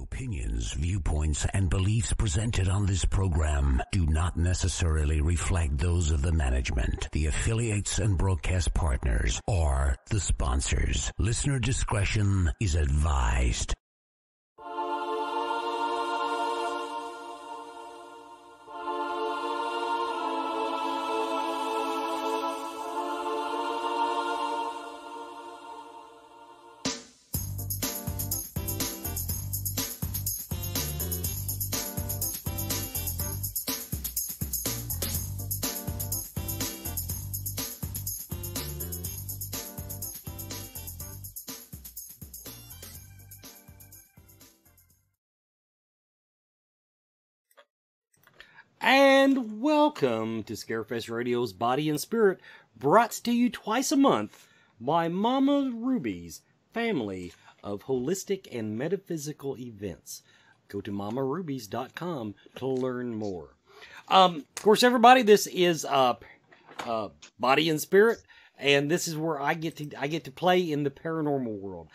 Opinions, viewpoints, and beliefs presented on this program do not necessarily reflect those of the management, the affiliates and broadcast partners, or the sponsors. Listener discretion is advised. And welcome to Scarefest Radio's Body and Spirit, brought to you twice a month by Mama Ruby's family of holistic and metaphysical events. Go to mamarubys.com to learn more. Of course, everybody, this is Body and Spirit, and this is where I get to play in the paranormal world.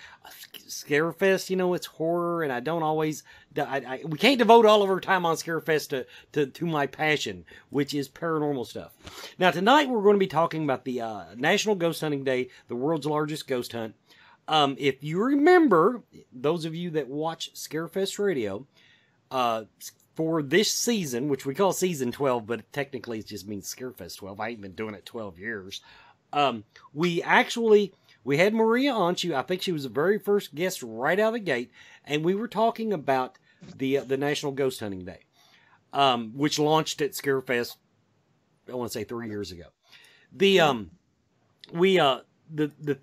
Scarefest, you know, it's horror, and I don't always. We can't devote all of our time on Scarefest to my passion, which is paranormal stuff. Now, tonight we're going to be talking about the National Ghost Hunting Day, the world's largest ghost hunt. If you remember, those of you that watch Scarefest Radio, for this season, which we call season 12, but technically it just means Scarefest 12. I ain't been doing it 12 years. We had Maria on. I think she was the very first guest right out of the gate, and we were talking about the National Ghost Hunting Day, which launched at Scarefest, I want to say 3 years ago. The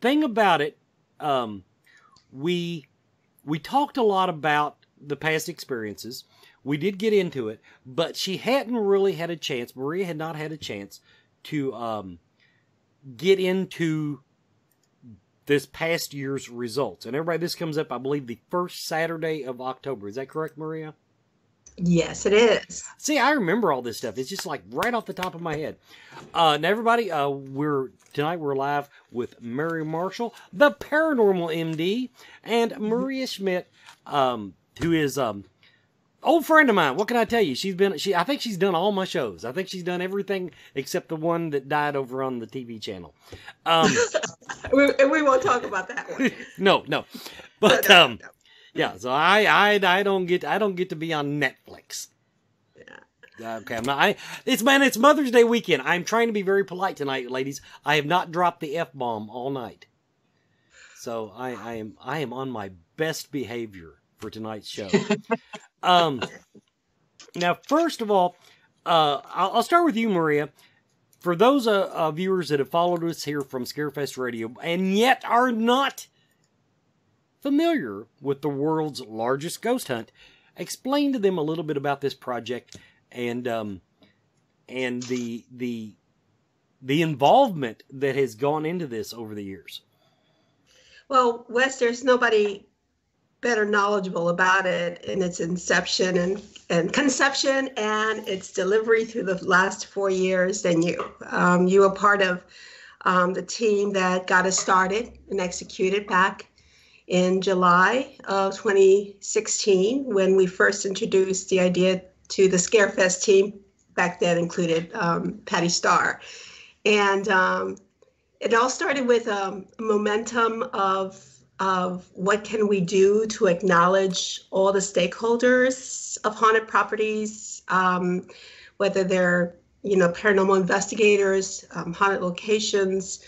thing about it, we talked a lot about the past experiences. We did get into it, but she hadn't really had a chance. Maria had not had a chance to get into this past year's results. And everybody, this comes up, I believe, the first Saturday of October. Is that correct, Maria? Yes, it is. See, I remember all this stuff. It's just like right off the top of my head. Now, everybody, tonight we're live with Mary Marshall, the Paranormal MD, and Maria Schmidt, who is old friend of mine. What can I tell you? I think she's done all my shows. I think she's done everything except the one that died over on the TV channel. We won't talk about that one. No. But no. Yeah, so I don't get to be on Netflix. Yeah. Okay, I'm not. It's Mother's Day weekend. I'm trying to be very polite tonight, ladies. I have not dropped the F-bomb all night. So I am on my best behavior for tonight's show. Now, first of all, I'll start with you, Maria. For those viewers that have followed us here from Scarefest Radio and yet are not familiar with the world's largest ghost hunt, explain to them a little bit about this project and the involvement that has gone into this over the years. Well, Wes, there's nobody better knowledgeable about it in its inception and conception and its delivery through the last 4 years than you. You were part of the team that got us started and executed back in July of 2016 when we first introduced the idea to the Scarefest team. Back then included Patty Starr. And it all started with a momentum of what can we do to acknowledge all the stakeholders of haunted properties, whether they're, paranormal investigators, haunted locations,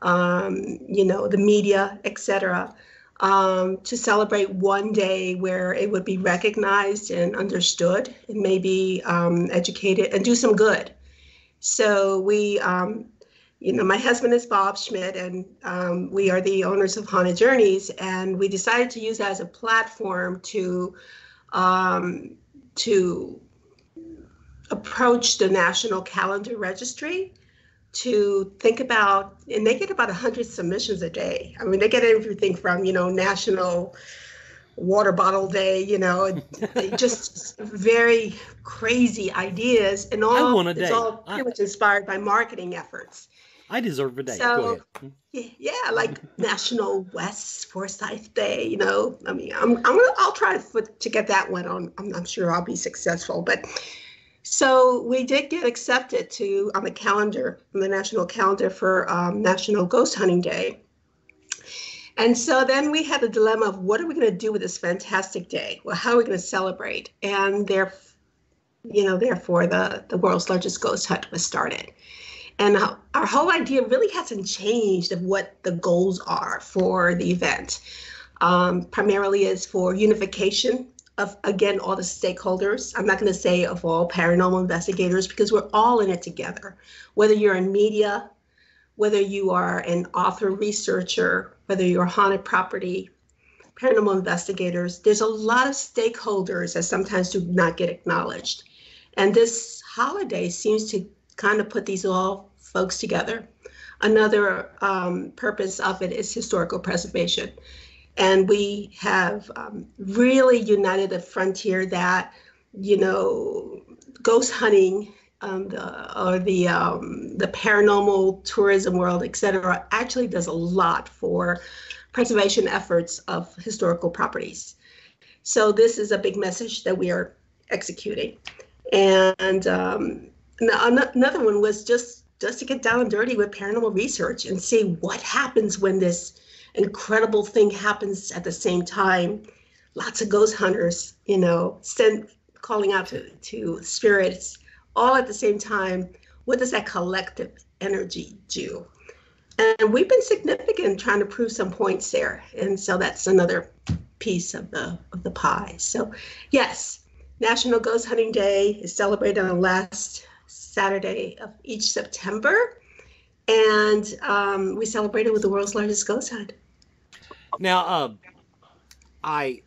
the media, etc., to celebrate one day where it would be recognized and understood and maybe educated and do some good. So we, my husband is Bob Schmidt, and we are the owners of Haunted Journeys, and we decided to use that as a platform to approach the National Calendar Registry to think about, and they get about 100 submissions a day. I mean, they get everything from, National Water Bottle Day, just very crazy ideas, and all it's all pretty much inspired by marketing efforts. I deserve a day. So, Go ahead. yeah, like National West Forsyth Day. I mean, I'll try to get that one on. I'm sure I'll be successful. But so we did get accepted to on the national calendar for National Ghost Hunting Day. And so then we had the dilemma of what are we going to do with this fantastic day? Well, how are we going to celebrate? And therefore the world's largest ghost hunt was started. And our whole idea really hasn't changed of what the goals are for the event. Primarily is for unification of, again, all the stakeholders. I'm not going to say of all paranormal investigators because we're all in it together. Whether you're in media, whether you are an author researcher, whether you're haunted property, paranormal investigators, there's a lot of stakeholders that sometimes do not get acknowledged. And this holiday seems to kind of put these all folks together. Another purpose of it is historical preservation. And we have really united a frontier that, ghost hunting, the paranormal tourism world, et cetera, actually does a lot for preservation efforts of historical properties. So this is a big message that we are executing. And another one was just to get down and dirty with paranormal research and see what happens when this incredible thing happens at the same time. Lots of ghost hunters, calling out to spirits all at the same time. What does that collective energy do? And we've been significant trying to prove some points there. And so that's another piece of the pie. So yes, National Ghost Hunting Day is celebrated on the last Saturday of each September. And we celebrated with the world's largest ghost hunt. Now, I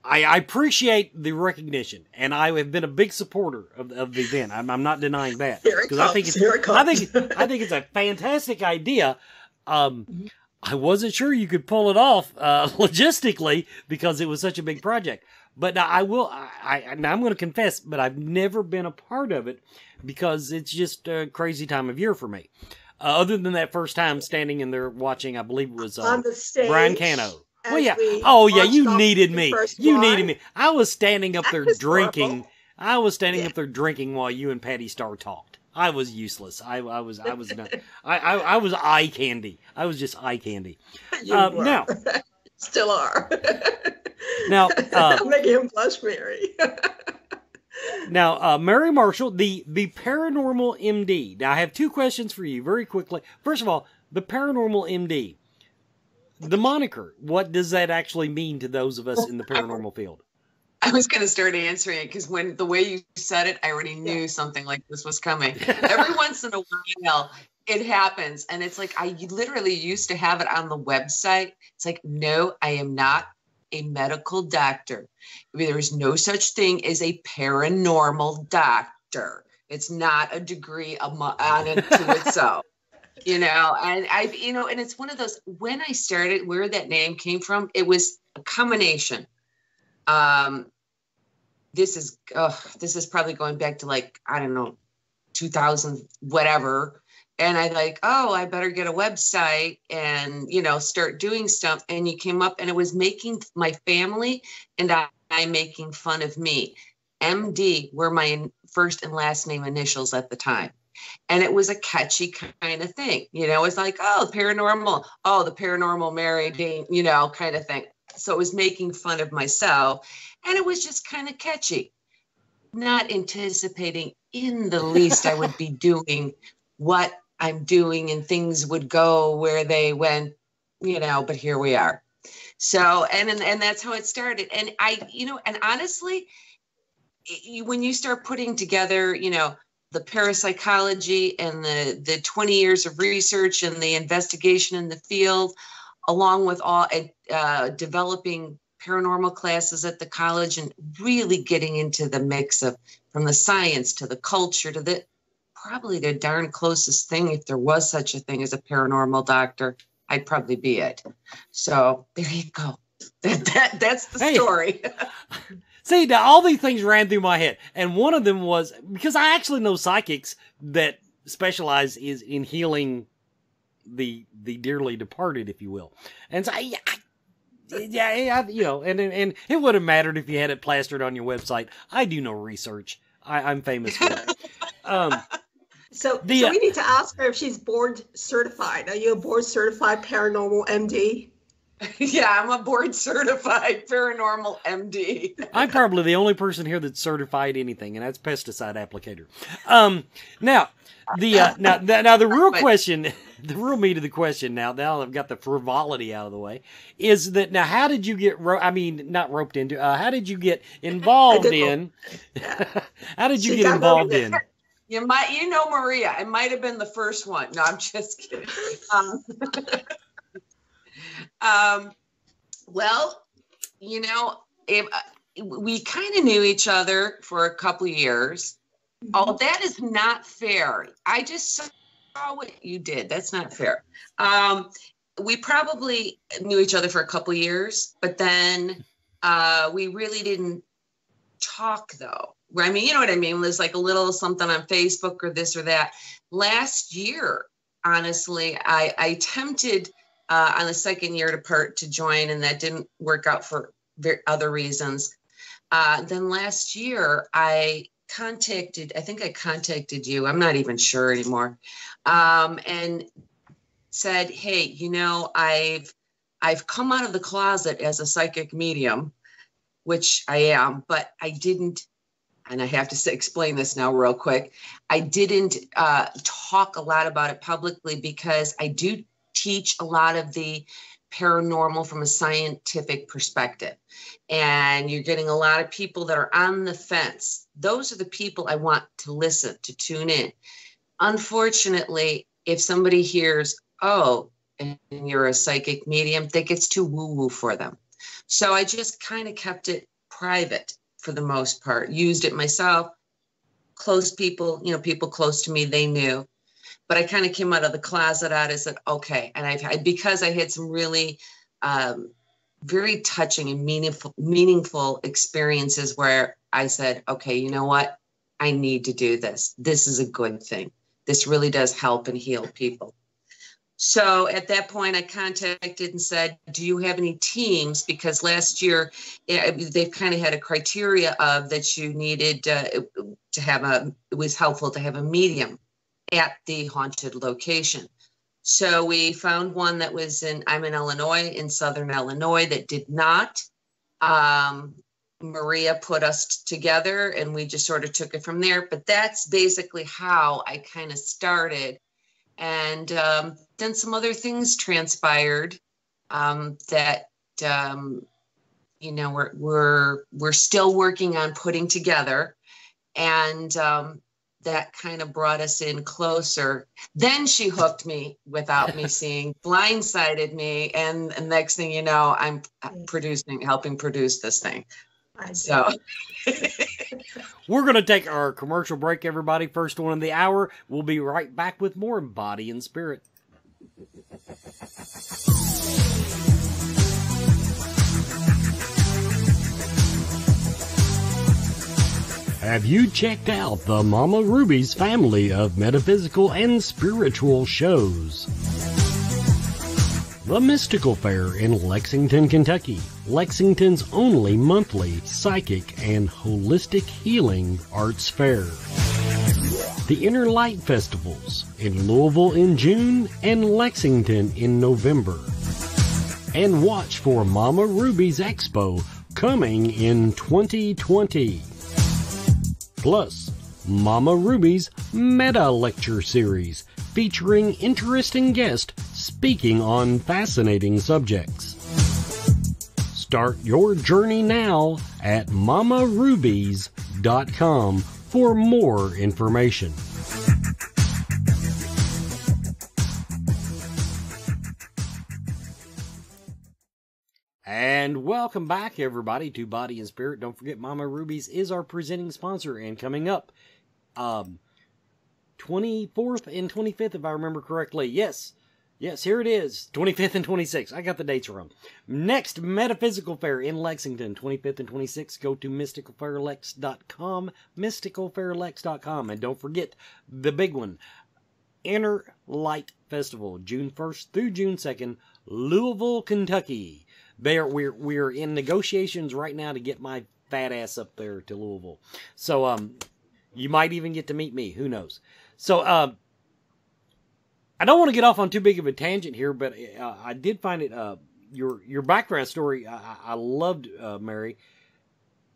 appreciate the recognition, and I have been a big supporter of the event. I'm not denying that because I think it's a fantastic idea. I wasn't sure you could pull it off logistically because it was such a big project. But now I'm going to confess, but I've never been a part of it because it's just a crazy time of year for me. Other than that first time standing in there watching, I believe it was on the stage, Brian Cano. Well, yeah. Oh, yeah. You needed me. You needed me. I was standing up there drinking. I was standing up there drinking while you and Patty Starr talked. I was useless. I was not. I was eye candy. I was just eye candy. Now, still are. Now, I'm making him blush, Mary. Now, Mary Marshall, the Paranormal MD. Now, I have two questions for you very quickly. First of all, the Paranormal MD. The moniker, what does that actually mean to those of us in the paranormal field? I was going to start answering it because when the way you said it, I already knew something like this was coming. Every once in a while, it happens. And it's like, I literally used to have it on the website. It's like, no, I am not a medical doctor. There is no such thing as a paranormal doctor. It's not a degree on it to itself. And and it's one of those, when I started, where that name came from, it was a combination. This is probably going back to like, I don't know, 2000, whatever. And I better get a website and, start doing stuff. And you came up and it was making my family and I making fun of me. MD were my first and last name initials at the time. And it was a catchy kind of thing, it's like, the paranormal Mary Dean, kind of thing. So it was making fun of myself and it was just kind of catchy, not anticipating in the least I would be doing what I'm doing and things would go where they went, but here we are. So, and that's how it started. And and honestly, when you start putting together, the parapsychology and the 20 years of research and the investigation in the field, along with all developing paranormal classes at the college and really getting into the mix of from the science to the culture to probably the darn closest thing, if there was such a thing as a paranormal doctor, I'd probably be it. So there you go. That's the story. See, now all these things ran through my head. And one of them was, because I actually know psychics that specialize in healing the dearly departed, if you will. And so, yeah, you know, and it would have mattered if you had it plastered on your website. I do no research. I'm famous for it. So we need to ask her if she's board certified. Are you a board certified paranormal MD? Yeah, I'm a board certified paranormal MD. I'm probably the only person here that's certified anything, and that's pesticide applicator. Now the real question, the real meat of the question now I've got the frivolity out of the way, is that now how did you get, not roped into, how did you get involved in, how did you get involved in? You know, Maria, it might have been the first one. No, I'm just kidding. Well, you know, we kind of knew each other for a couple of years. Mm-hmm. Oh, that is not fair. I just saw what you did. That's not fair. We probably knew each other for a couple of years, but then we really didn't talk, though. I mean, you know what I mean? There's like a little something on Facebook or this or that. Last year, honestly, I attempted on the second year to join, and that didn't work out for other reasons. Then last year, I think I contacted you. I'm not even sure anymore. And said, hey, you know, I've come out of the closet as a psychic medium, which I am, but I didn't, and I have to explain this now real quick. I didn't talk a lot about it publicly because I do teach a lot of the paranormal from a scientific perspective. And you're getting a lot of people that are on the fence. Those are the people I want to listen, to tune in. Unfortunately, if somebody hears, oh, and you're a psychic medium, that gets too woo-woo for them. So I just kind of kept it private for the most part, used it myself. Close people, you know, people close to me, they knew. But I kind of came out of the closet out and said, okay. And because I had some really very touching and meaningful experiences where I said, okay, you know what? I need to do this. This is a good thing. This really does help and heal people. So at that point, I contacted and said, do you have any teams? Because last year, they've kind of had a criteria of that you needed to have it was helpful to have a medium at the haunted location. So we found one that was I'm in Illinois, in Southern Illinois, that did not. Maria put us together and we just sort of took it from there. But that's basically how I kind of started. And then some other things transpired that, you know, we're still working on putting together. And that kind of brought us in closer. Then she hooked me without me seeing, blindsided me. And the next thing you know, I'm helping produce this thing. So we're going to take our commercial break, everybody. First one of the hour. We'll be right back with more Body and Spirit. Have you checked out the Mama Ruby's family of metaphysical and spiritual shows? The Mystical Fair in Lexington, Kentucky, Lexington's only monthly psychic and holistic healing arts fair. The Inner Light Festivals in Louisville in June and Lexington in November. And watch for Mama Ruby's Expo coming in 2020. Plus, Mama Ruby's Meta Lecture Series featuring interesting guests speaking on fascinating subjects. Start your journey now at mamarubies.com for more information. And welcome back, everybody, to Body and Spirit. Don't forget, Mama Ruby's is our presenting sponsor. And coming up, 24th and 25th, if I remember correctly. Yes, here it is. 25th and 26th. I got the dates wrong. Next Metaphysical Fair in Lexington, 25th and 26th. Go to mysticalfairlex.com, mysticalfairlex.com. And don't forget the big one, Inner Light Festival, June 1st through June 2nd, Louisville, Kentucky. We're in negotiations right now to get my fat ass up there to Louisville. So you might even get to meet me. Who knows? So I don't want to get off on too big of a tangent here, but I did find it your background story. I loved, Mary.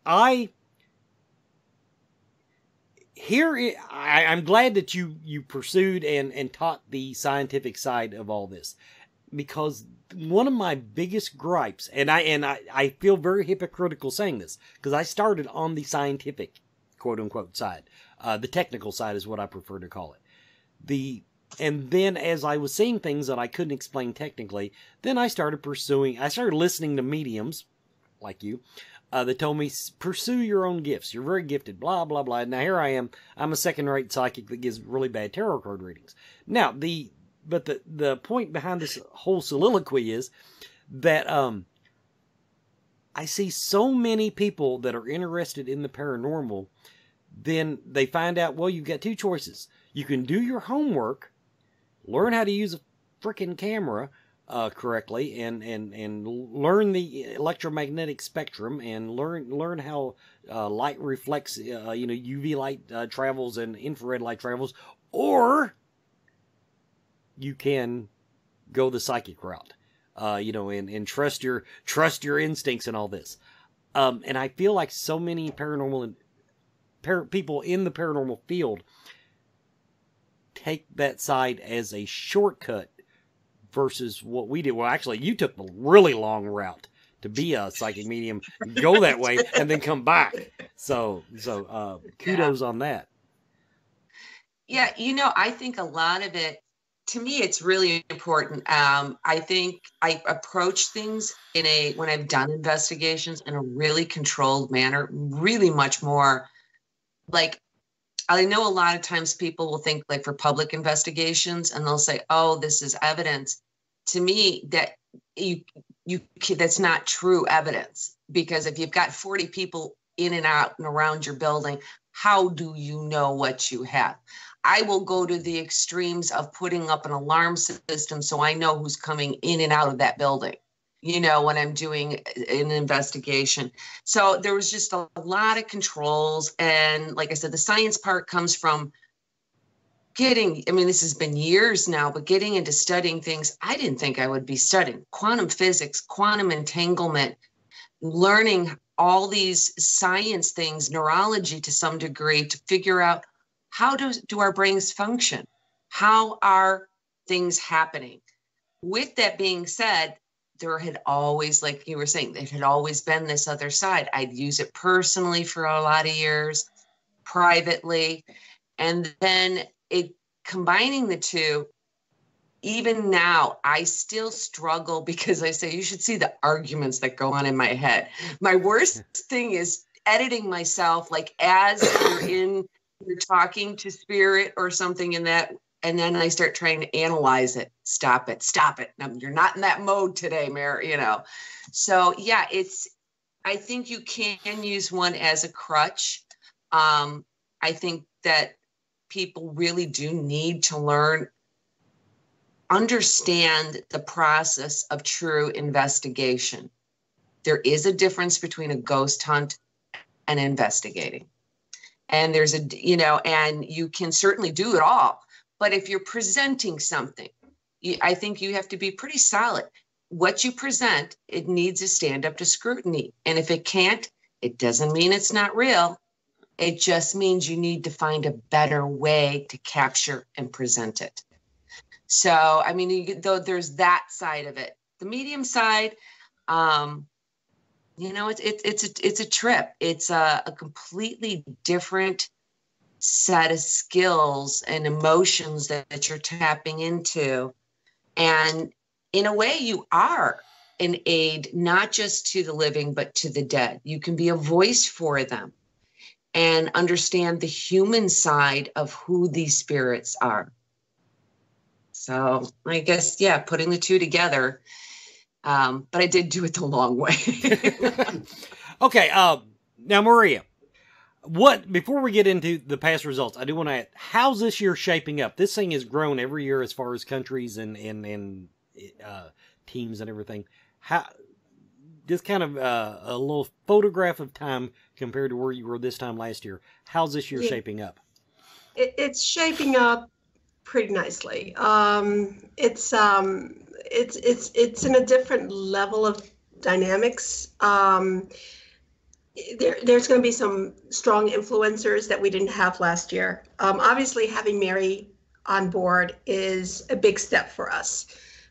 I'm glad that you pursued and taught the scientific side of all this, because one of my biggest gripes, and I feel very hypocritical saying this, because I started on the scientific, quote unquote, side. The technical side is what I prefer to call it. And then as I was seeing things that I couldn't explain technically, then I started listening to mediums like you, that told me, pursue your own gifts. You're very gifted, blah, blah, blah. Now here I am. I'm a second-rate psychic that gives really bad tarot card readings. Now, the point behind this whole soliloquy is that I see so many people that are interested in the paranormal, then they find out, well, you've got two choices. You can do your homework, learn how to use a freaking camera correctly, and learn the electromagnetic spectrum, and learn how light reflects, UV light travels and infrared light travels, or you can go the psychic route, and trust your instincts and all this. And I feel like so many paranormal people in the paranormal field take that side as a shortcut versus what we did. Well, actually, you took the really long route to be a psychic medium, go that way, and then come back. So kudos on that. Yeah, I think a lot of it, to me, it's really important. I think I approach things when I've done investigations in a really controlled manner, really much more like, I know a lot of times people will think, like, for public investigations, and they'll say, oh, this is evidence. To me, that that's not true evidence, because if you've got 40 people in and out and around your building, how do you know what you have? I will go to the extremes of putting up an alarm system so I know who's coming in and out of that building, when I'm doing an investigation. So there was just a lot of controls. And like I said, the science part comes from this has been years now, but getting into studying things I didn't think I would be studying. Quantum physics, quantum entanglement, learning all these science things, neurology to some degree, to figure out how do our brains function? How are things happening? With that being said, there had always, like you were saying, it had always been this other side. I'd use it personally for a lot of years, privately. And then combining the two, even now, I still struggle, because I say, you should see the arguments that go on in my head. My worst thing is editing myself, like as you're talking to spirit or something in that, and then I start trying to analyze it. Stop it. You're not in that mode today, Mary, So yeah, I think you can use one as a crutch. I think that people really do need to understand the process of true investigation. There is a difference between a ghost hunt and investigating. And there's and you can certainly do it all. But if you're presenting something, I think you have to be pretty solid. What you present, it needs to stand up to scrutiny. And if it can't, it doesn't mean it's not real. It just means you need to find a better way to capture and present it. So, though there's that side of it. The medium side, it's a trip. It's a completely different set of skills and emotions that you're tapping into. And in a way, you are an aid, not just to the living, but to the dead. You can be a voice for them and understand the human side of who these spirits are. So I guess, yeah, putting the two together. But I did do it the long way. Okay. Now, Maria, What, before we get into the past results, I do want to ask, how's this year shaping up? This thing has grown every year as far as countries and teams and everything. How, just kind of a little photograph of time compared to where you were this time last year. How's this year shaping up? It's shaping up pretty nicely. It's in a different level of dynamics. There's going to be some strong influencers that we didn't have last year. Obviously, having Mary on board is a big step for us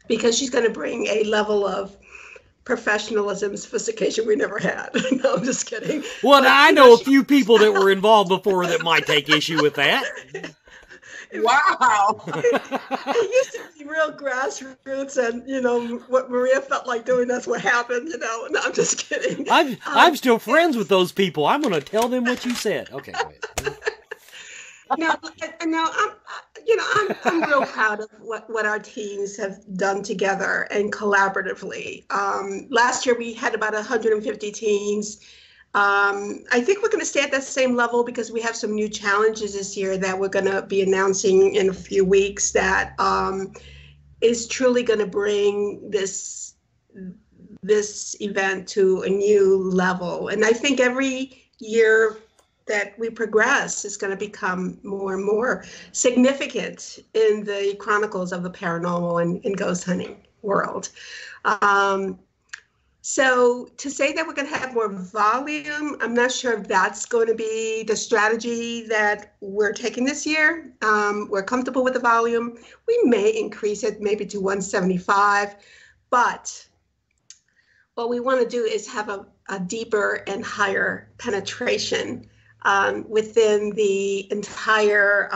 because she's going to bring a level of professionalism, sophistication we never had. No, I'm just kidding. Well, but, I know a few people that were involved before that might take issue with that. Wow. It used to be real grassroots, and what Maria felt like doing, that's what happened. No, I'm just kidding. I'm still friends with those people. I'm going to tell them what you said. Okay, wait. No, I'm real proud of what our teams have done together and collaboratively. Last year we had about 150 teams. I think we're going to stay at that same level because we have some new challenges this year that we're going to be announcing in a few weeks that is truly going to bring this event to a new level. And I think every year that we progress is going to become more and more significant in the chronicles of the paranormal and ghost hunting world. So to say that we're going to have more volume, I'm not sure if that's going to be the strategy that we're taking this year. We're comfortable with the volume. We may increase it maybe to 175, but what we want to do is have a deeper and higher penetration within the entire,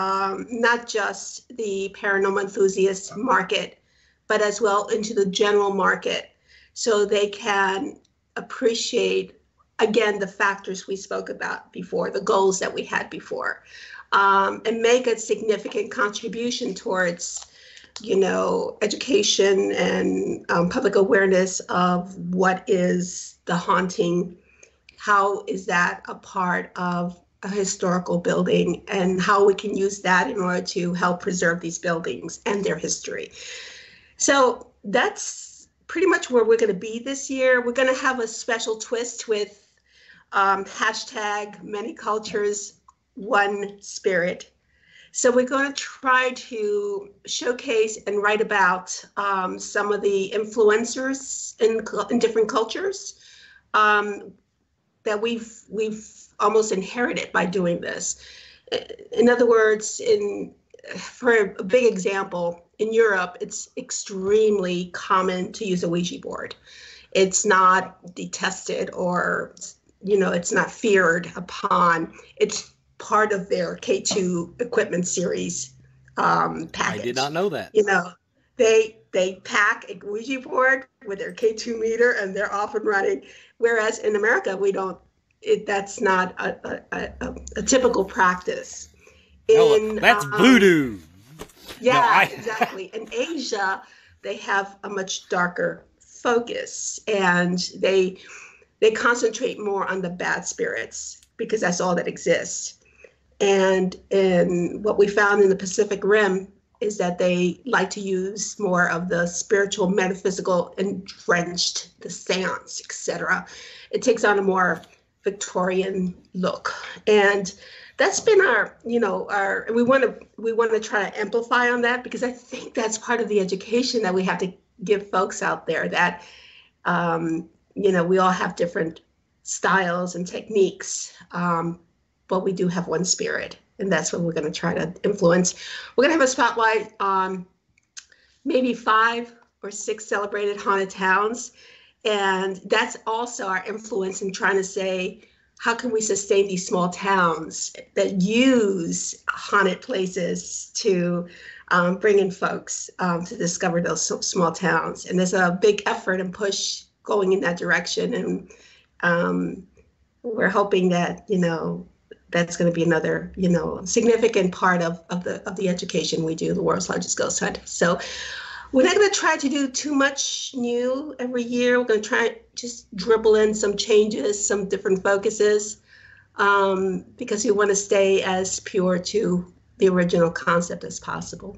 not just the paranormal enthusiast market, but as well into the general market, so they can appreciate, again, the factors we spoke about before, the goals that we had before, and make a significant contribution towards, education and public awareness of what is the haunting. How is that a part of a historical building, and how we can use that in order to help preserve these buildings and their history. So that's pretty much where we're going to be this year. We're going to have a special twist with hashtag many cultures, one spirit. So we're going to try to showcase and write about some of the influencers in different cultures that we've almost inherited by doing this. In other words, for a big example, in Europe, it's extremely common to use a Ouija board. It's not detested or, it's not feared upon. It's part of their K2 equipment series package. I did not know that. They pack a Ouija board with their K2 meter and they're off and running. Whereas in America, we don't. That's not a typical practice. That's voodoo. Yeah, exactly. In Asia, they have a much darker focus, and they concentrate more on the bad spirits because that's all that exists. And what we found in the Pacific Rim is that they like to use more of the spiritual, metaphysical, and drenched, the seance, etc. It takes on a more Victorian look, and that's been our we want to try to amplify on that, because I think that's part of the education that we have to give folks out there, that we all have different styles and techniques, but we do have one spirit, and that's what we're going to try to influence. We're going to have a spotlight on maybe 5 or 6 celebrated haunted towns. And that's also our influence in trying to say, how can we sustain these small towns that use haunted places to bring in folks to discover those small towns? And there's a big effort and push going in that direction. And we're hoping that, that's going to be another, significant part of the education we do, the world's largest ghost hunt. So we're not going to try to do too much new every year. We're going to try just dribble in some changes, some different focuses. because we want to stay as pure to the original concept as possible.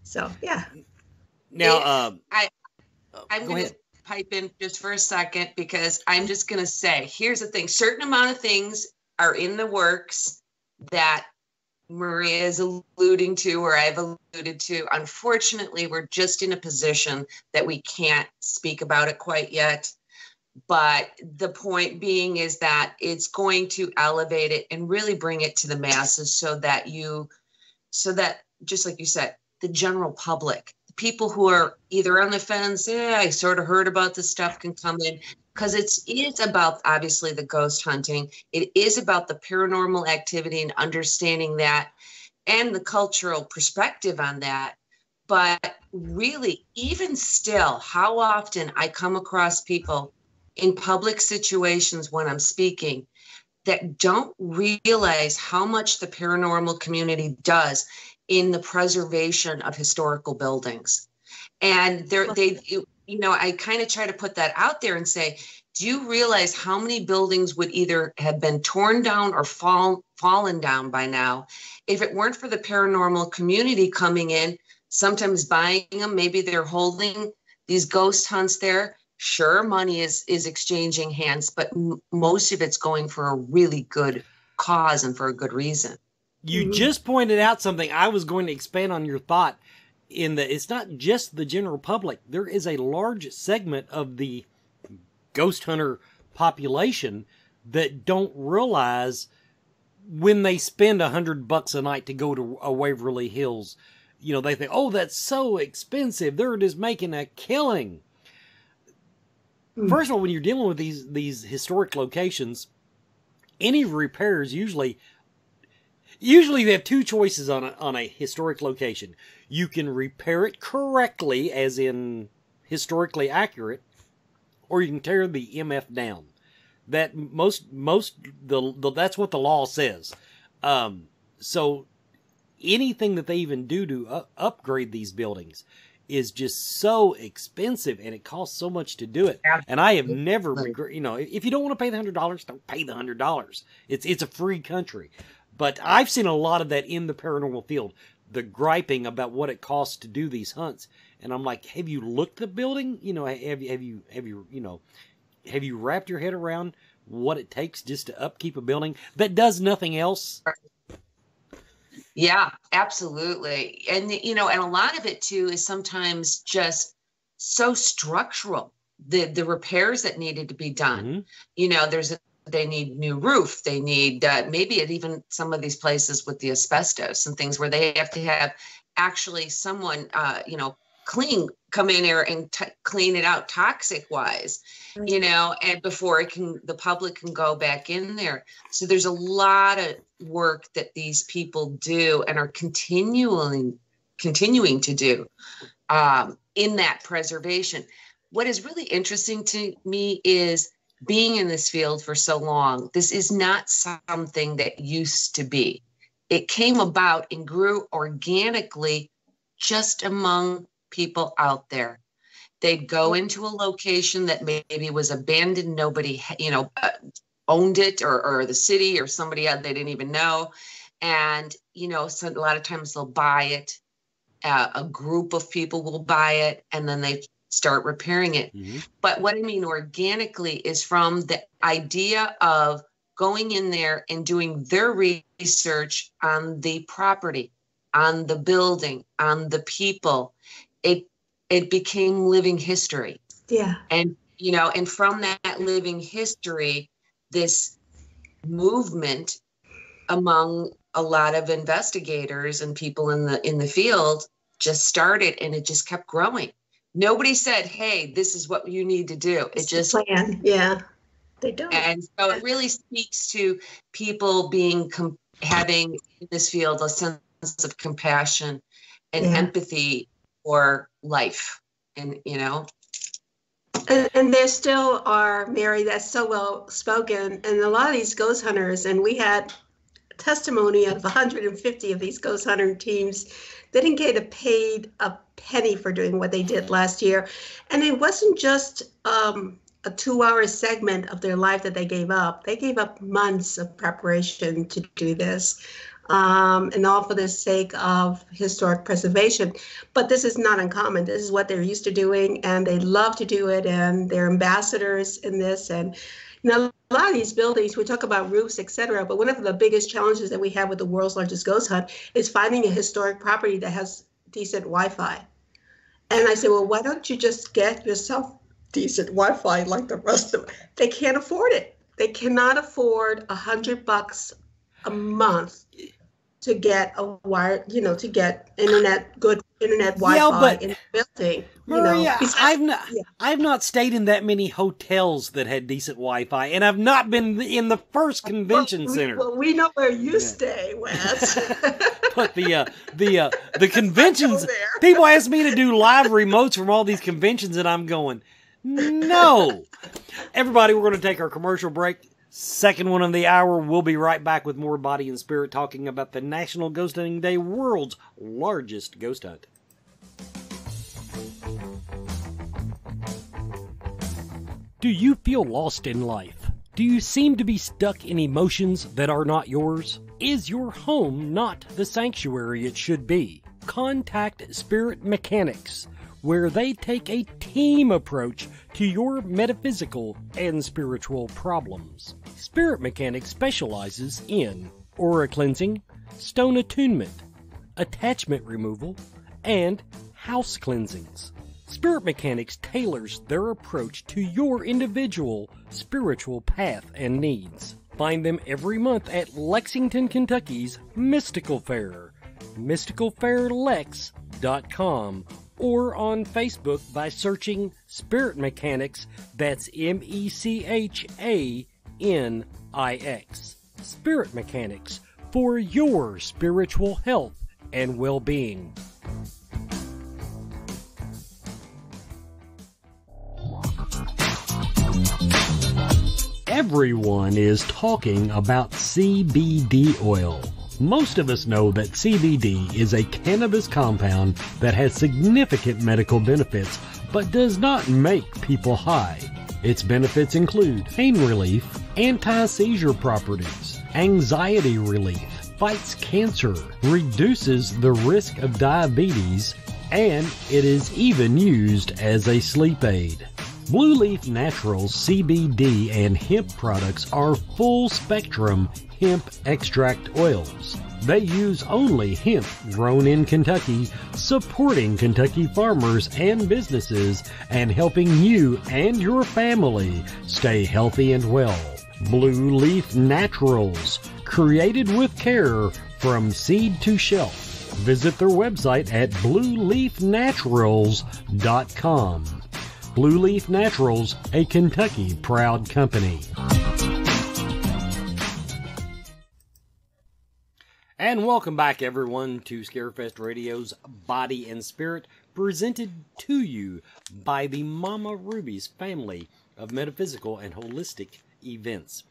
So, yeah. Now, I'm going to pipe in just for a second, because I'm just going to say, here's the thing. Certain amount of things are in the works that Maria is alluding to, or I've alluded to. Unfortunately, we're just in a position that we can't speak about it quite yet. But the point being is that it's going to elevate it and really bring it to the masses, so that just like you said, the general public, the people who are either on the fence, I sort of heard about this stuff, can come in, because it's about, obviously, the ghost hunting. It is about the paranormal activity and understanding that, and the cultural perspective on that. But really, even still, how often I come across people in public situations when I'm speaking that don't realize how much the paranormal community does in the preservation of historical buildings. And I kind of try to put that out there and say, do you realize how many buildings would either have been torn down or fallen down by now if it weren't for the paranormal community coming in, sometimes buying them? Maybe they're holding these ghost hunts there. Sure, money is exchanging hands, but most of it's going for a really good cause and for a good reason. You just pointed out something. I was going to expand on your thought, in that it's not just the general public. There is a large segment of the ghost hunter population that don't realize, when they spend $100 a night to go to a Waverly Hills, they think, oh, that's so expensive. They're just making a killing. First of all, when you're dealing with these historic locations, any repairs usually you have two choices on a historic location. You can repair it correctly, as in historically accurate, or you can tear the MF down. That that's what the law says. So anything that they even do to upgrade these buildings is just so expensive, and it costs so much to do it. And I have never, if you don't want to pay the $100, don't pay the $100. It's a free country. But I've seen a lot of that in the paranormal field, the griping about what it costs to do these hunts. And I'm like, have you looked at the building? Have you wrapped your head around what it takes just to upkeep a building that does nothing else? Yeah, absolutely. And, and a lot of it too is sometimes just so structural, the repairs that needed to be done. They need new roof. They need maybe at even some of these places with the asbestos and things where they have to have actually someone, come in there and clean it out toxic wise, and before the public can go back in there. So there's a lot of work that these people do and are continuing to do in that preservation. What is really interesting to me is, being in this field for so long, this is not something that used to be. It came about and grew organically just among people out there. They'd go into a location that maybe was abandoned. Nobody, owned it, or the city or somebody else they didn't even know. And, so a lot of times they'll buy it. A group of people will buy it, and then they start repairing it. But what I mean organically is from the idea of going in there and doing their research on the property, on the building, on the people. It became living history. Yeah. And, and from that living history, this movement among a lot of investigators and people in the field just started, and it just kept growing. Nobody said, hey, this is what you need to do. It just plan. Yeah, they don't. And so it really speaks to people having in this field a sense of compassion and empathy for life. And, And there still are, Mary, that's so well spoken. And a lot of these ghost hunters, and we had testimony of 150 of these ghost hunter teams, they didn't get paid a penny for doing what they did last year. And it wasn't just a 2-hour segment of their life that they gave up. They gave up months of preparation to do this, and all for the sake of historic preservation. But this is not uncommon. This is what they're used to doing, and they love to do it, and they're ambassadors in this. And you know, a lot of these buildings, we talk about roofs, et cetera, but one of the biggest challenges that we have with the world's largest ghost hunt is finding a historic property that has decent Wi-Fi. And I said, well, why don't you just get yourself decent Wi-Fi like the rest of them? They can't afford it. They cannot afford $100 a month to get a wire, you know, to get good internet Wi-Fi in the building. Maria, you know, I've not stayed in that many hotels that had decent Wi-Fi, and I've not been in the first convention center. Well, we know where you stay, Wes. But the conventions, people ask me to do live remotes from all these conventions, and I'm going, no. Everybody, we're going to take our commercial break. Second one of the hour. We'll be right back with more Body and Spirit, talking about the National Ghost Hunting Day, world's largest ghost hunt. Do you feel lost in life? Do you seem to be stuck in emotions that are not yours? Is your home not the sanctuary it should be? Contact Spirit Mechanics, where they take a team approach to your metaphysical and spiritual problems. Spirit Mechanics specializes in aura cleansing, stone attunement, attachment removal, and house cleansings. Spirit Mechanics tailors their approach to your individual spiritual path and needs. Find them every month at Lexington, Kentucky's Mystical Fair, mysticalfairlex.com, or on Facebook by searching Spirit Mechanics, that's MECHANIX. Spirit Mechanics, for your spiritual health and well-being. Everyone is talking about CBD oil. Most of us know that CBD is a cannabis compound that has significant medical benefits, but does not make people high. Its benefits include pain relief, anti-seizure properties, anxiety relief, fights cancer, reduces the risk of diabetes, and it is even used as a sleep aid. Blue Leaf Naturals CBD and hemp products are full-spectrum hemp extract oils. They use only hemp grown in Kentucky, supporting Kentucky farmers and businesses and helping you and your family stay healthy and well. Blue Leaf Naturals, created with care from seed to shelf. Visit their website at blueleafnaturals.com. Blue Leaf Naturals, a Kentucky proud company. And welcome back, everyone, to Scarefest Radio's Body and Spirit, presented to you by the Mama Ruby's family of metaphysical and holistic events.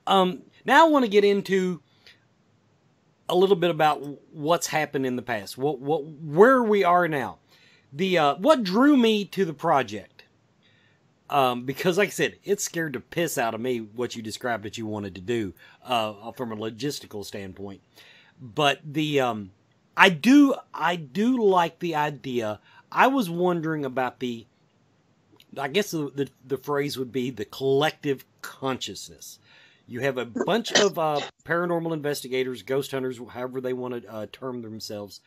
Now I want to get into a little bit about what's happened in the past, where we are now. What drew me to the project. Because, like I said, it scared the piss out of me what you described that you wanted to do from a logistical standpoint. But I do like the idea. I was wondering about I guess the phrase would be the collective consciousness. You have a bunch of paranormal investigators, ghost hunters, however they want to term themselves,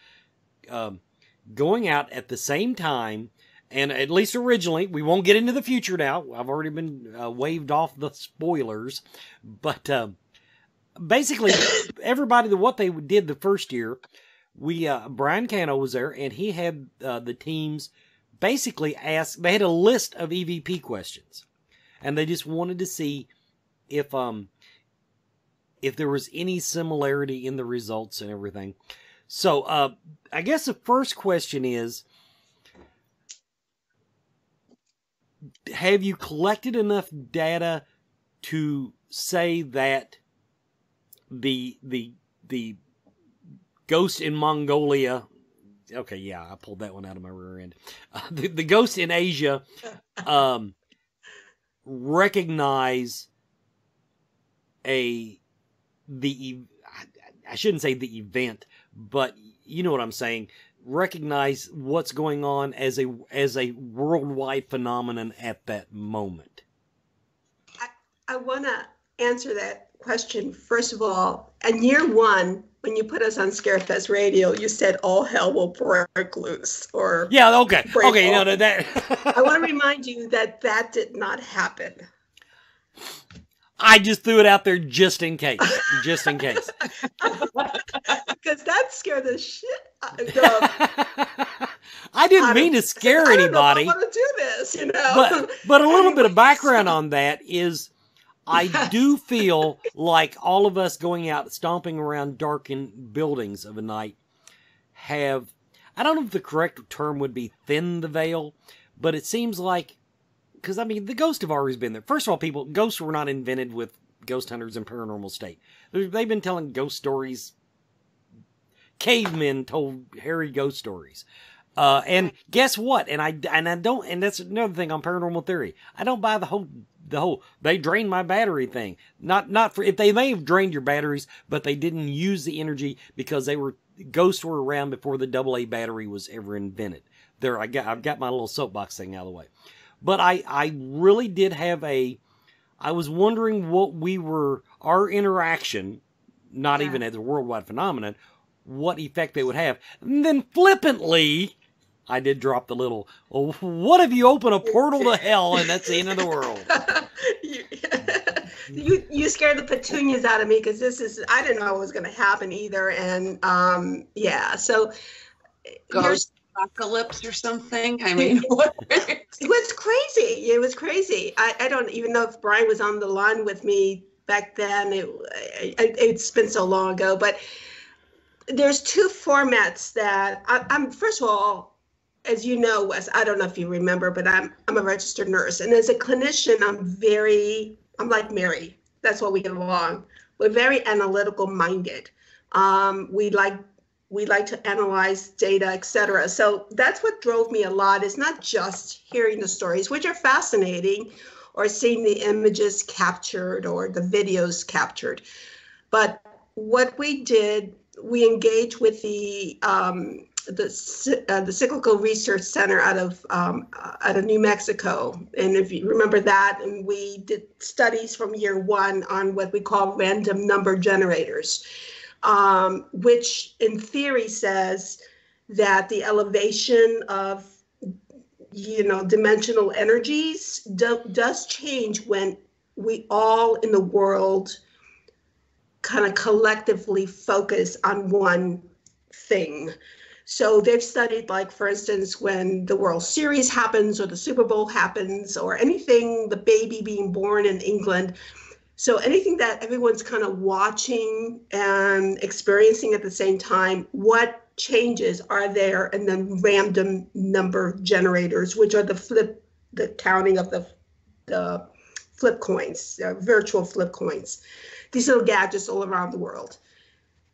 going out at the same time. And at least originally, we won't get into the future now. I've already been waved off the spoilers. But basically, everybody, what they did the first year, Brian Cano was there, and he had the teams basically ask, they had a list of EVP questions. And they just wanted to see if there was any similarity in the results and everything. So I guess the first question is, have you collected enough data to say that the ghost in Mongolia, okay, yeah, I pulled that one out of my rear end. The ghost in Asia recognize I shouldn't say the event, but you know what I'm saying. Recognize what's going on as a worldwide phenomenon at that moment? I want to answer that question. First of all, in year one, when you put us on Scarefest Radio, you said all hell will break loose. Or yeah, okay, okay. Off. No, that. I want to remind you that did not happen. I just threw it out there just in case. Just in case. Because that scared the shit out I didn't mean to scare anybody. I want to do this, you know. But a little bit of background on that is I do feel like all of us going out stomping around darkened buildings of a night have, I don't know if the correct term would be thin the veil, but it seems like, because, I mean, the ghosts have always been there. First of all, ghosts were not invented with ghost hunters in Paranormal State. They've been telling ghost stories. Cavemen told hairy ghost stories. And guess what? And that's another thing on Paranormal Theory. I don't buy the whole, they drained my battery thing. Not for, if they may have drained your batteries, but they didn't use the energy because ghosts were around before the AA battery was ever invented. There, I've got my little soapbox thing out of the way. But I really did have I was wondering what our interaction, not even as a worldwide phenomenon, what effect they would have. And then flippantly, I did drop the little, oh, what if you open a portal to hell and that's the end of the world? You scared the petunias out of me because I didn't know it was going to happen either. And so. Ghost apocalypse or something. I mean, what? It was crazy. It was crazy. I don't even know if Brian was on the line with me back then. It's been so long ago, but there's two formats that I'm first of all, as you know, Wes, I don't know if you remember, but I'm a registered nurse. And as a clinician, I'm like Mary. That's why we get along. We're very analytical minded. We like to analyze data, et cetera. So that's what drove me a lot. It's not just hearing the stories, which are fascinating, or seeing the images captured or the videos captured. But what we did, we engaged with the Cyclical Research Center out of New Mexico. And if you remember that, and we did studies from year one on what we call random number generators. Which in theory says that the elevation of, dimensional energies does change when we all in the world kind of collectively focus on one thing. So they've studied, like, for instance, when the World Series happens or the Super Bowl happens or anything, the baby being born in England. So anything that everyone's kind of watching and experiencing at the same time, what changes are there? And then random number generators, which are the counting of the flip coins, virtual flip coins, these little gadgets all around the world.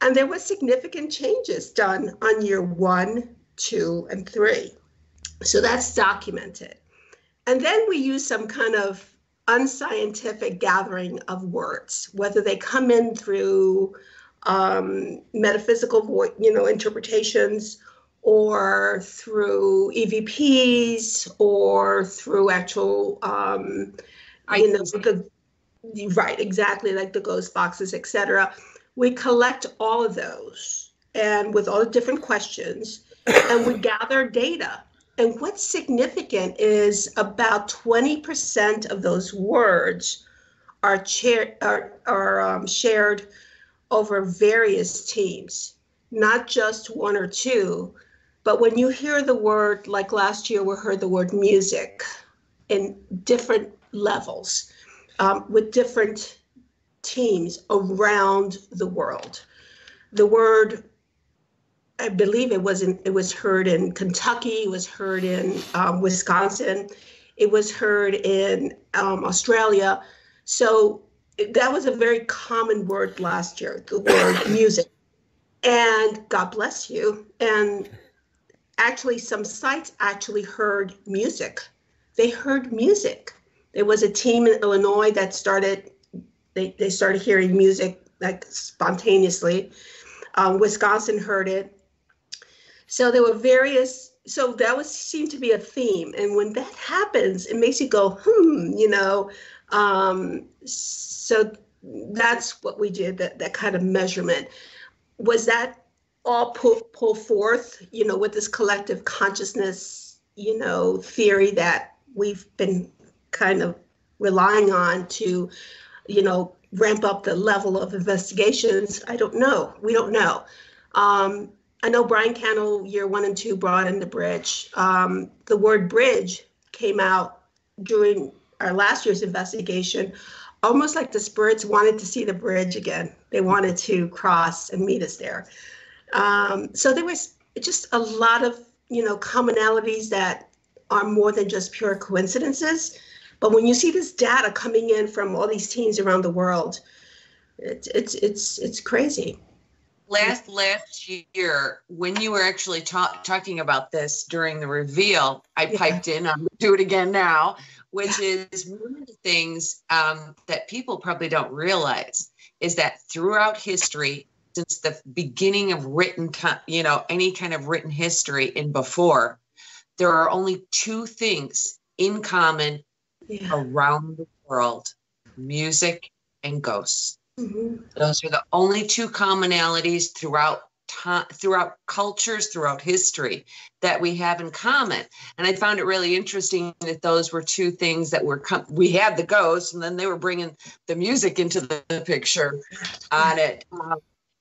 And there was significant changes done on year 1, 2, and 3. So that's documented. And then we use some kind of unscientific gathering of words, whether they come in through metaphysical, interpretations, or through EVPs, or through actual, right, exactly, like the ghost boxes, etc. We collect all of those, and with all the different questions, and we gather data. And what's significant is about 20% of those words are shared over various teams, not just 1 or 2. But when you hear the word, like last year, we heard the word music in different levels with different teams around the world. The word, I believe it was heard in Kentucky, it was heard in Wisconsin, it was heard in Australia. So that was a very common word last year, the word music. And God bless you. And actually some sites actually heard music. They heard music. There was a team in Illinois that started, they started hearing music like spontaneously. Wisconsin heard it. So there were various, so that was seemed to be a theme. And when that happens, it makes you go, you know. So that's what we did, that kind of measurement. Was that all pull forth, you know, with this collective consciousness, you know, theory that we've been kind of relying on to, you know, ramp up the level of investigations? I don't know. We don't know. I know Brian Cannell, year 1 and 2, brought in the bridge. The word bridge came out during our last year's investigation, almost like the spirits wanted to see the bridge again. They wanted to cross and meet us there. So there was just a lot of, you know, commonalities that are more than just pure coincidences. But when you see this data coming in from all these teams around the world, it's crazy. Last year, when you were actually talking about this during the reveal, I piped in. I'm going to do it again now, which is one of the things that people probably don't realize is that throughout history, since the beginning of written, you know, any kind of written history and before, there are only 2 things in common around the world: music and ghosts. Mm-hmm. Those are the only 2 commonalities throughout cultures, throughout history that we have in common. And I found it really interesting that those were 2 things that were, we had the ghosts, and then they were bringing the music into the picture on it.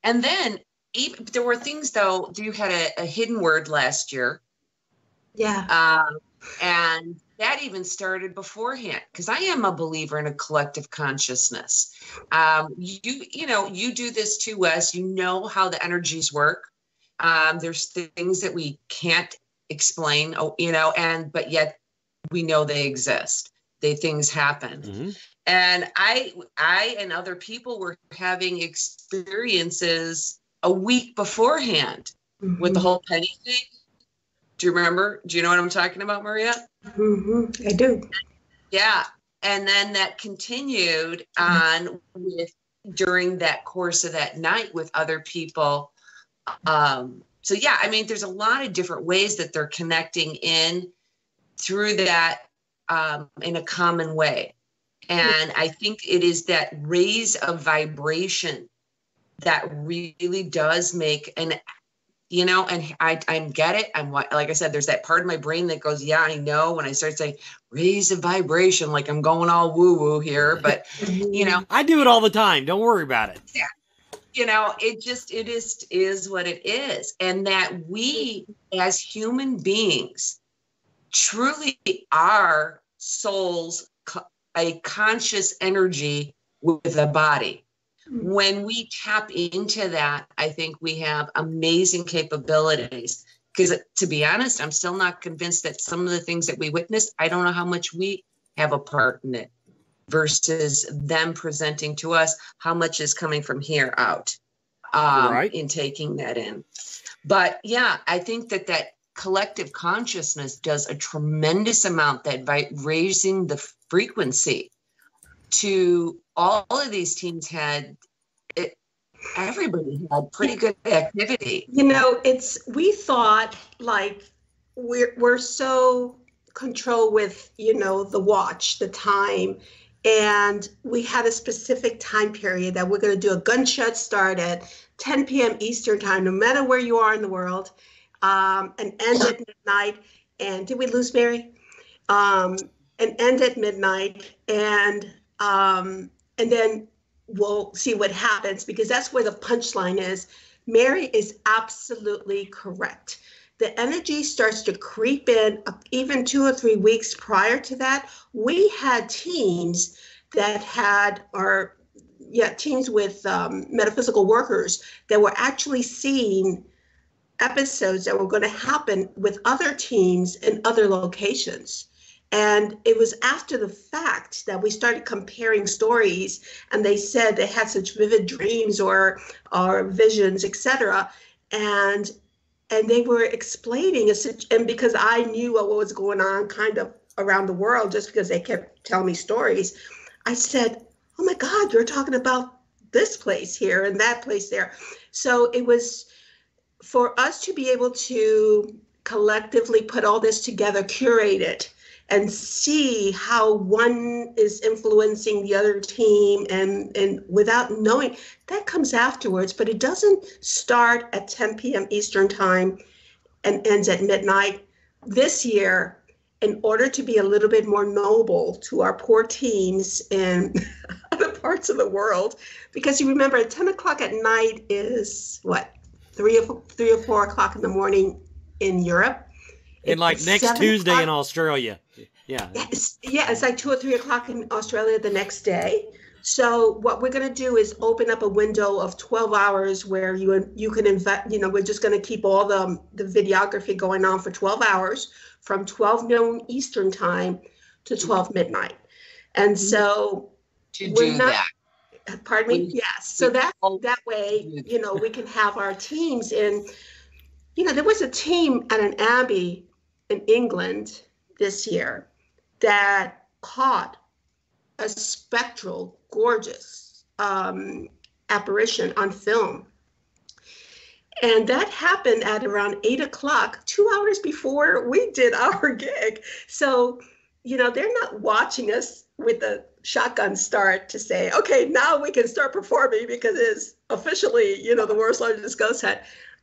And then even, there were things, though, you had a hidden word last year. Yeah. And that even started beforehand, because I am a believer in a collective consciousness. You know, you do this too, Wes. You know how the energies work. There's things that we can't explain, you know, but yet we know they exist. Things happen. Mm-hmm. And I and other people were having experiences a week beforehand with the whole penny thing. Do you remember? Do you know what I'm talking about, Maria? Mm-hmm. I do. Yeah. And then that continued on during that course of that night with other people. So, yeah, I mean, there's a lot of different ways that they're connecting in through that in a common way. And I think it is that raise of vibration that really does make you know, and I get it. I'm like I said, there's that part of my brain that goes, yeah, I know. When I start saying raise a vibration, like I'm going all woo woo here, but you know, I do it all the time. Don't worry about it. Yeah. You know, it is what it is. And that we as human beings truly are souls, a conscious energy with a body. When we tap into that, I think we have amazing capabilities. Because to be honest, I'm still not convinced that some of the things that we witnessed, I don't know how much we have a part in it versus them presenting to us how much is coming from here out in taking that in. But yeah, I think that collective consciousness does a tremendous amount that raising the frequency to all of these teams everybody had pretty good activity. You know, we thought like we're so controlled with, you know, the watch, the time, and we had a specific time period that we're going to do a gunshot start at 10 p.m. Eastern time, no matter where you are in the world, and end at midnight. And did we lose Mary? And end at midnight, and then we'll see what happens, because that's where the punchline is. Mary is absolutely correct. The energy starts to creep in even 2 or 3 weeks prior to that. We had teams that teams with metaphysical workers that were actually seeing episodes that were going to happen with other teams in other locations. And it was after the fact that we started comparing stories, and they said they had such vivid dreams or visions, etc. And they were explaining and because I knew what was going on kind of around the world just because they kept telling me stories. I said, oh my God, you're talking about this place here and that place there. So it was for us to be able to collectively put all this together, curate it, and see how one is influencing the other team and without knowing, that comes afterwards, but it doesn't start at 10 p.m. Eastern time and ends at midnight. This year, in order to be a little bit more noble to our poor teams in other parts of the world, because you remember at 10 o'clock at night is what, 3 or 4 o'clock in the morning in Europe. And like next Tuesday in Australia. Yeah. It's like 2 or 3 o'clock in Australia the next day. So what we're going to do is open up a window of 12 hours where you can invest, we're just going to keep all the videography going on for 12 hours from 12 noon Eastern time to 12 midnight. And so to do that. Pardon me? Yes. So that way, we can have our teams in, there was a team at an abbey in England this year that caught a spectral, gorgeous apparition on film. And that happened at around 8 o'clock, 2 hours before we did our gig. So, they're not watching us with a shotgun start to say, okay, now we can start performing because it's officially, the world's largest ghost hunt.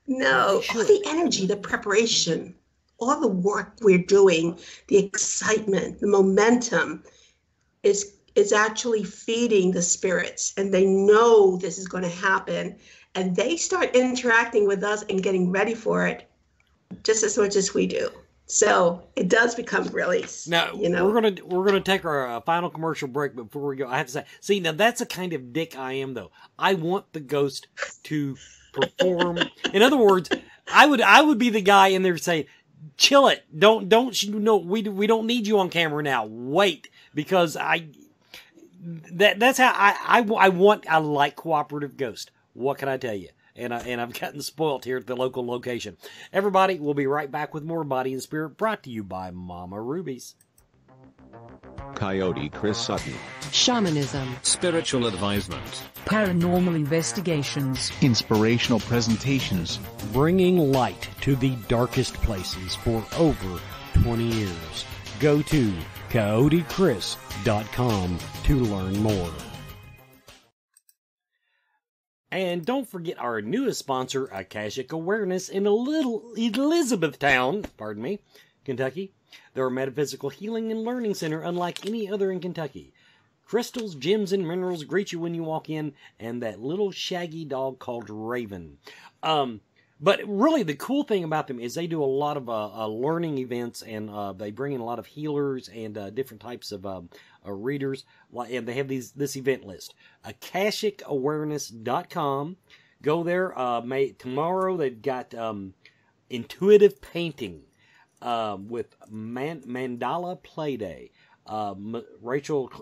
No, all the energy, the preparation, all the work we're doing, the excitement, the momentum is actually feeding the spirits, and they know this is going to happen, and they start interacting with us and getting ready for it just as much as we do. So it does become really, now, we're gonna take our final commercial break, but before we go, I have to say, now that's the kind of dick I am, though. I want the ghost to perform. In other words, I would be the guy in there saying, chill it. Don't we don't need you on camera now. Wait, because that's how I like cooperative ghost. What can I tell you? And I've gotten spoiled here at the local location. Everybody, we'll be right back with more Body and Spirit, brought to you by Mama Ruby's. Coyote Chris Sutton. Shamanism. Spiritual advisement. Paranormal investigations. Inspirational presentations. Bringing light to the darkest places for over 20 years. Go to coyotechris.com to learn more. And don't forget our newest sponsor, Akashic Awareness, in a little Elizabethtown, Kentucky. They're a metaphysical healing and learning center unlike any other in Kentucky. Crystals, gems, and minerals greet you when you walk in, and that little shaggy dog called Raven. But really, the cool thing about them is they do a lot of learning events, and they bring in a lot of healers and different types of readers. And they have this event list. AkashicAwareness.com. Go there. Tomorrow they've got intuitive painting with Mandala Playday. Rachel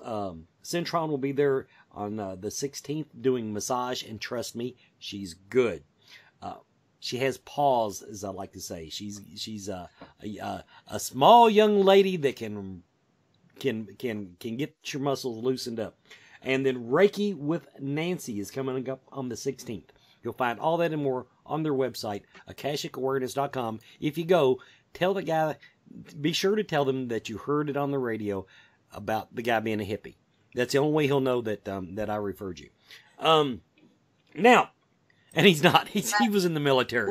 Centron will be there on the 16th doing massage, and trust me, she's good. She has paws, as I like to say. She's a small young lady that can get your muscles loosened up. And then Reiki with Nancy is coming up on the 16th. You'll find all that and more on their website, AkashicAwareness.com. If you go, tell the guy, be sure to tell them that you heard it on the radio about the guy being a hippie. That's the only way he'll know that I referred you. Now, and he's not. He was in the military.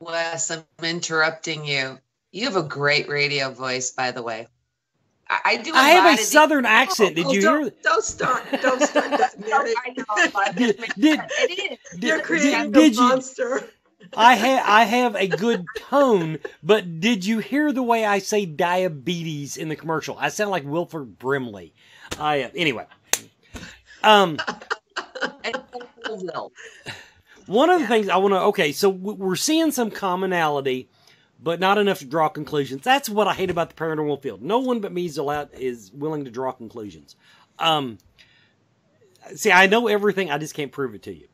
Wes, I'm interrupting you. You have a great radio voice, by the way. I do. I have a southern accent. Did you hear? Don't start that narrative. You're creating a monster. I have a good tone, but did you hear the way I say diabetes in the commercial? I sound like Wilford Brimley. Anyway. One of the things I want to, so we're seeing some commonality, but not enough to draw conclusions. That's what I hate about the paranormal field. No one but me is willing to draw conclusions. See, I know everything, I just can't prove it to you.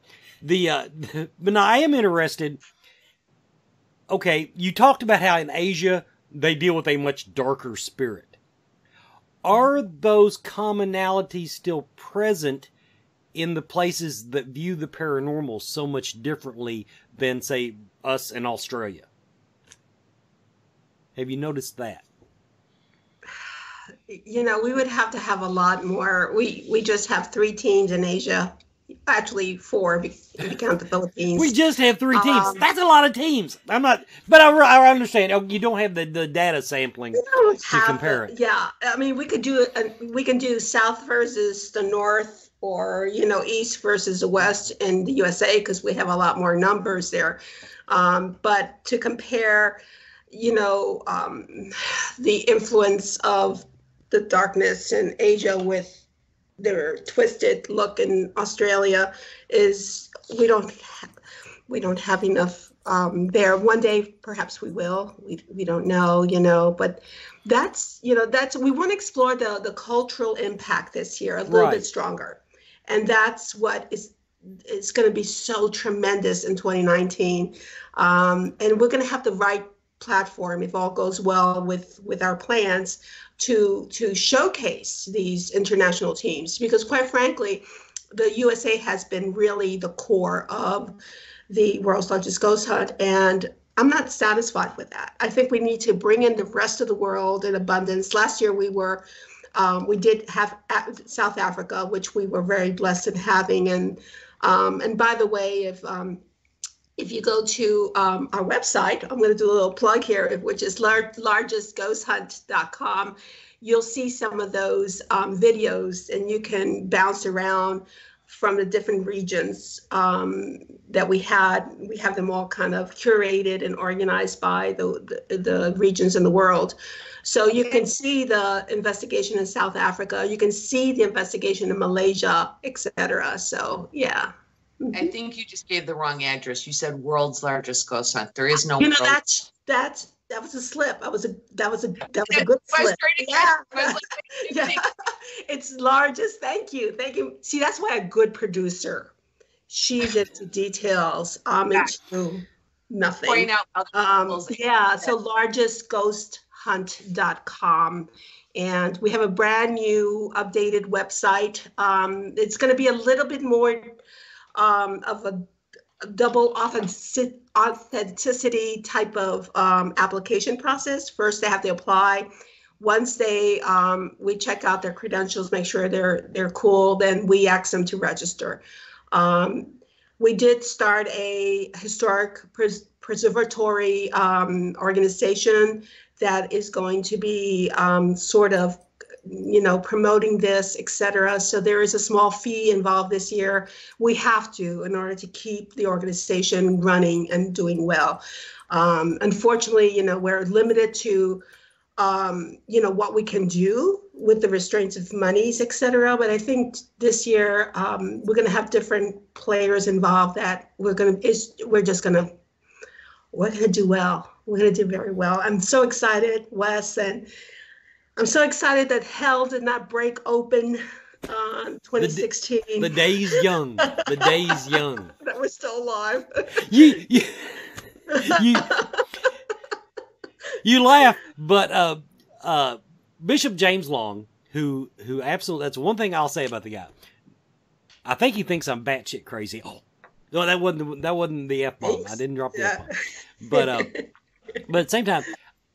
But now I am interested. Okay, you talked about how in Asia they deal with a much darker spirit. Are those commonalities still present in the places that view the paranormal so much differently than, say, us in Australia? Have you noticed that? You know, we would have to have a lot more. We just have 3 teams in Asia. Actually, 4 if you count the Philippines. We just have 3 teams. That's a lot of teams. I'm not, but I understand. Oh, you don't have the data sampling to compare it. Yeah, I mean, we can do South versus the North, or East versus the West in the USA, because we have a lot more numbers there. But to compare, the influence of the darkness in Asia with their twisted look in Australia, is we don't have enough there. One day perhaps we will. We don't know, but that's we want to explore the cultural impact this year a little bit stronger, and that's what is going to be so tremendous in 2019. And we're going to have the right platform, if all goes well with our plans, to showcase these international teams, because quite frankly, the USA has been really the core of the world's largest ghost hunt, and I'm not satisfied with that. I think we need to bring in the rest of the world in abundance. Last year we did have South Africa, which we were very blessed in having, and by the way, if you go to our website, I'm going to do a little plug here, which is largestghosthunt.com. You'll see some of those videos, and you can bounce around from the different regions that we had. We have them all kind of curated and organized by the regions in the world. So you can see the investigation in South Africa, you can see the investigation in Malaysia, etc. So yeah. I think you just gave the wrong address. You said world's largest ghost hunt. There is no. That was a slip. That was a good slip. Yeah. Yeah. It's largest. Thank you. See, that's why a good producer. She's into details. Into nothing. Point out yeah. So largestghosthunt.com. And we have a brand new updated website. It's going to be a little bit more of a double authenticity type of application process. First, they have to apply. Once we check out their credentials, make sure they're cool, then we ask them to register. We did start a historic preservatory organization that is going to be sort of promoting this, etc. So there is a small fee involved this year. We have to, in order to keep the organization running and doing well. Unfortunately, we're limited to, what we can do with the restraints of monies, etc. But I think this year we're going to have different players involved that we're going to do well. We're going to do very well. I'm so excited, Wes, and I'm so excited that hell did not break open 2016. The day's young. The day's young. That we're still alive. You laugh, but Bishop James Long, who absolutely, that's one thing I'll say about the guy. I think he thinks I'm batshit crazy. Oh, no, that wasn't the F-bomb. I didn't drop the F-bomb. But at the same time,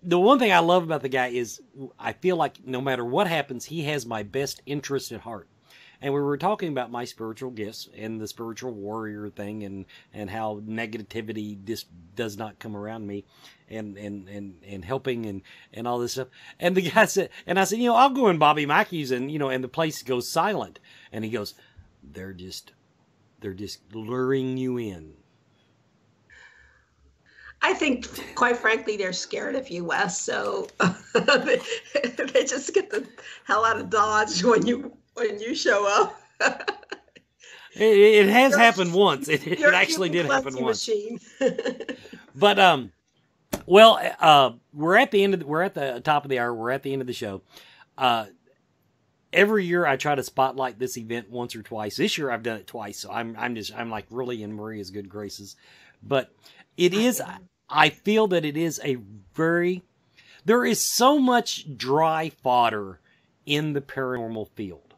the one thing I love about the guy is I feel like no matter what happens, he has my best interest at heart. And we were talking about my spiritual gifts and the spiritual warrior thing, and how negativity just does not come around me, and helping and all this stuff. And the guy said, and I said, I'll go in Bobby Mackey's and the place goes silent. And he goes, they're just luring you in. I think, quite frankly, they're scared of you, Wes. So they just get the hell out of Dodge when you show up. It has happened once. It actually did happen once. But we're at the top of the hour. We're at the end of the show. Every year I try to spotlight this event once or twice. This year I've done it twice, so I'm like really in Maria's good graces. But it is, I feel that it is There is so much dry fodder in the paranormal field.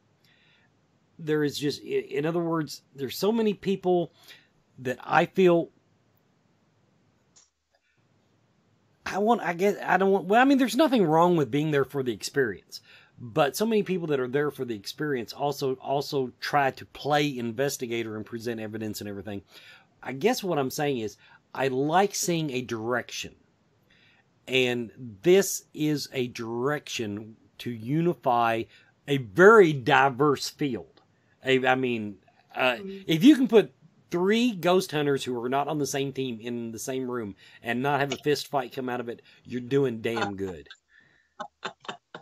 There is just, in other words, there's so many people that I feel there's nothing wrong with being there for the experience. But so many people that are there for the experience also try to play investigator and present evidence and everything. I guess what I'm saying is I like seeing a direction. And this is a direction to unify a very diverse field. If you can put 3 ghost hunters who are not on the same team in the same room and not have a fist fight come out of it, you're doing damn good.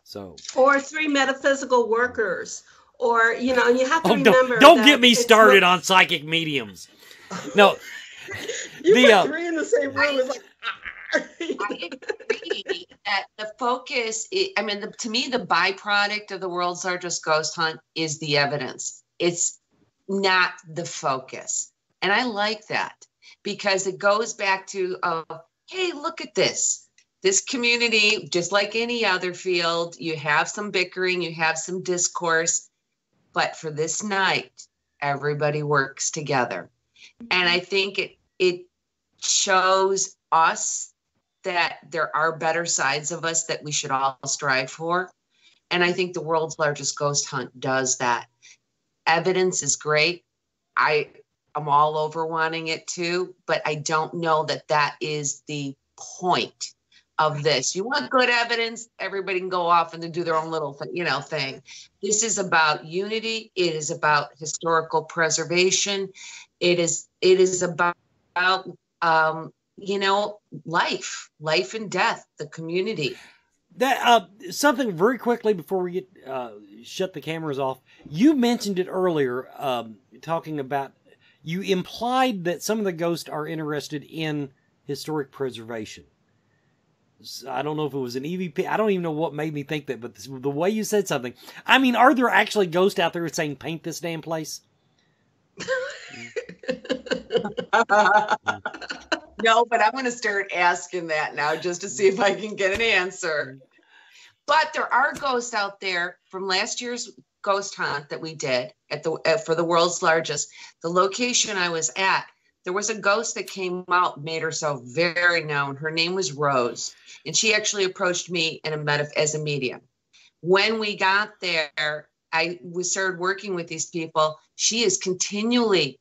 So, or 3 metaphysical workers, or and you have to remember. Don't get me started on psychic mediums. No, you put 3 in the same room is like. I agree that the focus. To me, the byproduct of the world's largest ghost hunt is the evidence. It's not the focus, and I like that because it goes back to, hey, look at this. This community, just like any other field, you have some bickering, you have some discourse, but for this night, everybody works together. And I think it shows us that there are better sides of us that we should all strive for. And I think the world's largest ghost hunt does that. Evidence is great. I'm all over wanting it too, but I don't know that is the point of this. You want good evidence, everybody can go off and do their own little thing. This is about unity. It is about historical preservation. It is about life and death, the community. That something very quickly before we get shut the cameras off. You mentioned it earlier, talking about, you implied that some of the ghosts are interested in historic preservation. I don't know if it was an EVP. I don't even know what made me think that, but the way you said something. I mean, are there actually ghosts out there saying, paint this damn place? No, but I'm going to start asking that now just to see if I can get an answer. But there are ghosts out there from last year's ghost hunt that we did for the world's largest. The location I was at, there was a ghost that came out, made herself very known. Her name was Rose, and she actually approached me as a medium. When we got there, we started working with these people. She is continually,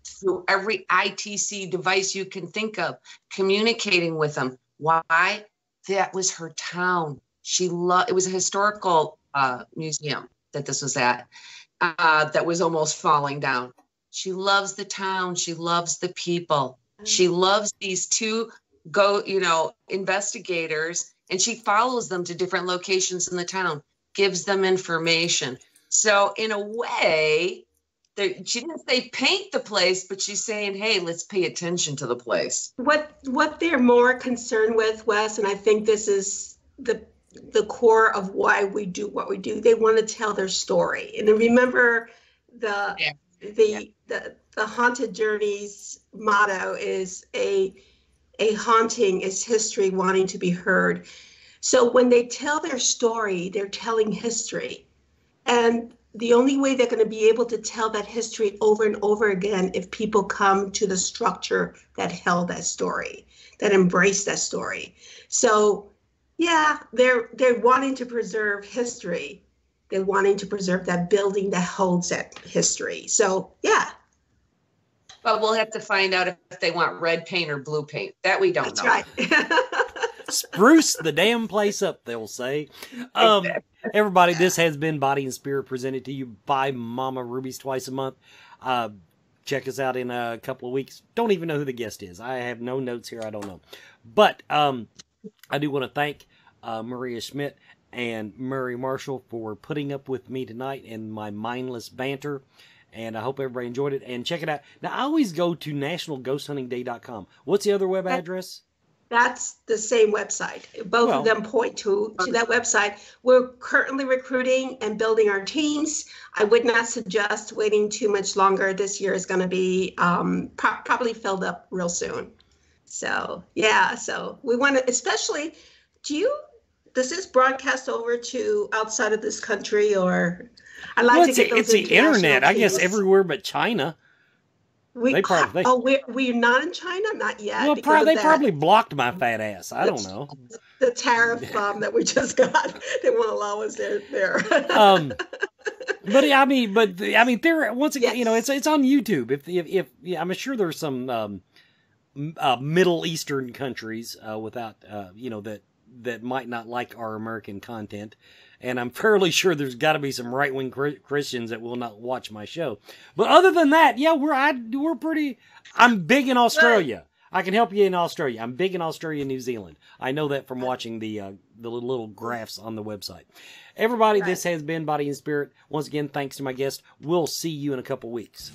through every ITC device you can think of, communicating with them. Why? That was her town. It was a historical museum that this was at, that was almost falling down. She loves the town. She loves the people. She loves these 2 investigators, and she follows them to different locations in the town, gives them information. So in a way, she didn't say paint the place, but she's saying, hey, let's pay attention to the place. What they're more concerned with, Wes, and I think this is the core of why we do what we do. They want to tell their story. And then remember the Haunted Journeys motto is a haunting is history wanting to be heard. So when they tell their story, they're telling history. And the only way they're going to be able to tell that history over and over again if people come to the structure that held that story, that embraced that story. So yeah, they're wanting to preserve history. They're wanting to preserve that building that holds that history. So yeah. But we'll have to find out if they want red paint or blue paint. That we don't know. That's right. Spruce the damn place up, they'll say. Everybody, this has been Body and Spirit, presented to you by Mama Ruby's twice a month. Check us out in a couple of weeks. Don't even know who the guest is. I have no notes here. I don't know. But I do want to thank Maria Schmidt and Murray Marshall for putting up with me tonight and my mindless banter. And I hope everybody enjoyed it. And check it out. Now, I always go to nationalghosthuntingday.com. What's the other web address? That's the same website. Both of them point to that website. We're currently recruiting and building our teams. I would not suggest waiting too much longer. This year is going to be probably filled up real soon. So, yeah. So we want to, especially does this broadcast over to outside of this country, or I'd like Well, to get those it's the internet, I guess, cues. everywhere but China. We're not in China, not yet. Well, because of they that. probably blocked my fat ass. I don't know. The tariff that we just got. They won't allow us there. But I mean, there once again, Yes. it's on YouTube. If I'm sure there's some Middle Eastern countries without that might not like our American content, and I'm fairly sure there's got to be some right wing Christians that will not watch my show. But other than that, yeah, we're pretty. I'm big in Australia. I can help you in Australia. I'm big in Australia and New Zealand. I know that from watching the little graphs on the website. Everybody, this has been Body and Spirit. Once again, thanks to my guest. We'll see you in a couple weeks.